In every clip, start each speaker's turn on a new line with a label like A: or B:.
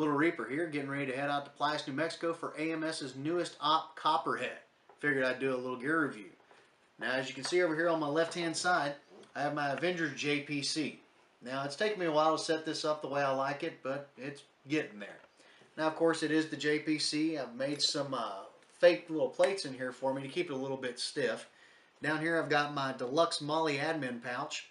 A: Little Reaper here, getting ready to head out to Playas, New Mexico for AMS's newest op, Copperhead. Figured I'd do a little gear review. Now, as you can see over here on my left-hand side, I have my Avengers JPC. Now, it's taken me a while to set this up the way I like it, but it's getting there. Now, of course, it is the JPC. I've made some fake little plates in here for me to keep it a little bit stiff. Down here, I've got my deluxe Molly admin pouch.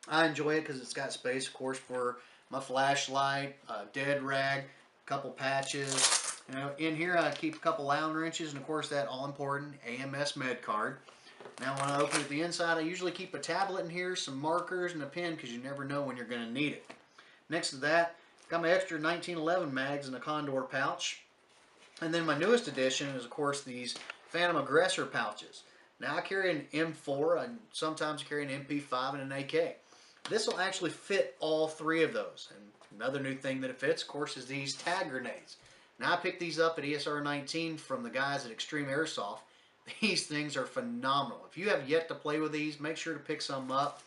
A: I enjoy it because it's got space, of course, for my flashlight, dead rag, a couple patches. You know, in here I keep a couple Allen wrenches, and of course that all-important AMS med card. Now when I open it the inside, I usually keep a tablet in here, some markers, and a pen because you never know when you're going to need it. Next to that, got my extra 1911 mags in a Condor pouch. And then my newest addition is, of course, these Phantom Aggressor pouches. Now I carry an M4, and sometimes I carry an MP5 and an AK. This will actually fit all three of those. And another new thing that it fits, of course, is these tag grenades. Now I picked these up at ESR 19 from the guys at Extreme Airsoft. These things are phenomenal. If you have yet to play with these, make sure to pick some up.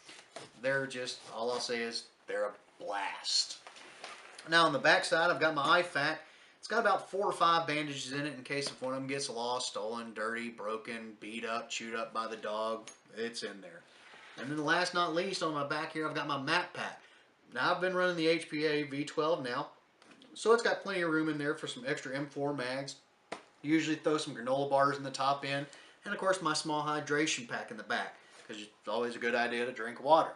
A: They're just, all I'll say is, they're a blast. Now on the back side, I've got my IFAK. It's got about 4 or 5 bandages in it in case if one of them gets lost, stolen, dirty, broken, beat up, chewed up by the dog. It's in there. And then last not least, on my back here, I've got my map pack. Now I've been running the HPA V12 now, so it's got plenty of room in there for some extra M4 mags. Usually throw some granola bars in the top end, and of course my small hydration pack in the back, because it's always a good idea to drink water.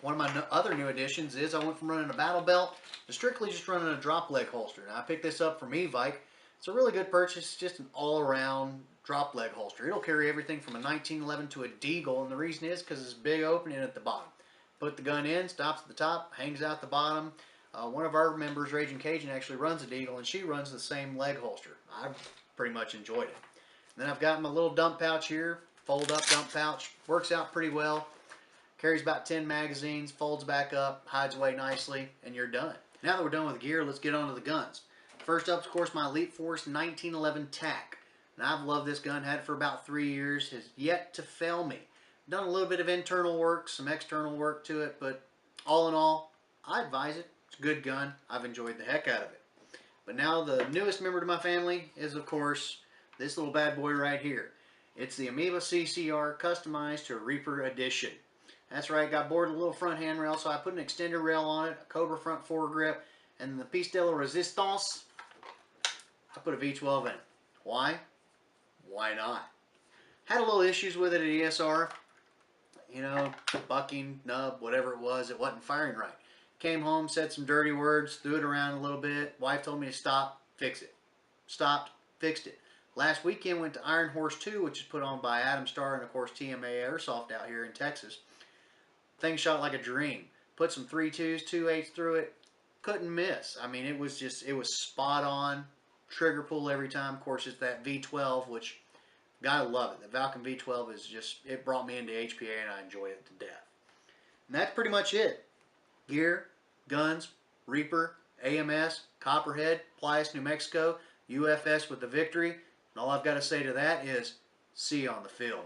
A: One of my other new additions is I went from running a battle belt to strictly just running a drop leg holster. Now I picked this up from E-Vike. It's a really good purchase. It's just an all-around drop leg holster. It'll carry everything from a 1911 to a Deagle, and the reason is because it's a big opening at the bottom. Put the gun in, stops at the top, hangs out the bottom. One of our members, Raging Cajun, actually runs a Deagle, and she runs the same leg holster. I've pretty much enjoyed it. And then I've got my little dump pouch here, fold-up dump pouch. Works out pretty well. Carries about 10 magazines, folds back up, hides away nicely, and you're done. Now that we're done with gear, let's get on to the guns. First up, of course, my Elite Force 1911 TAC. Now, I've loved this gun, had it for about 3 years, has yet to fail me. Done a little bit of internal work, some external work to it, but all in all, I advise it. It's a good gun. I've enjoyed the heck out of it. But now the newest member to my family is, of course, this little bad boy right here. It's the Amoeba CCR customized to a Reaper edition. That's right, got bored with a little front handrail, so I put an extender rail on it, a Cobra front foregrip, and the piece de la resistance, I put a V12 in it. Why? Why not? Had a little issues with it at ESR. You know, bucking, nub, whatever it wasn't firing right. Came home, said some dirty words, threw it around a little bit. Wife told me to stop, fix it. Stopped, fixed it. Last weekend went to Iron Horse 2, which is put on by Adam Starr and of course TMA Airsoft out here in Texas. Thing shot like a dream. Put some 3.2s, 2.8s through it. Couldn't miss. I mean, it was spot on. Trigger pull every time. Of course, it's that V12, which, gotta love it. The Valken V12 is just, it brought me into HPA and I enjoy it to death. And that's pretty much it. Gear, guns, Reaper, AMS, Copperhead, Playas, New Mexico, UFS with the victory. And all I've got to say to that is, see you on the field.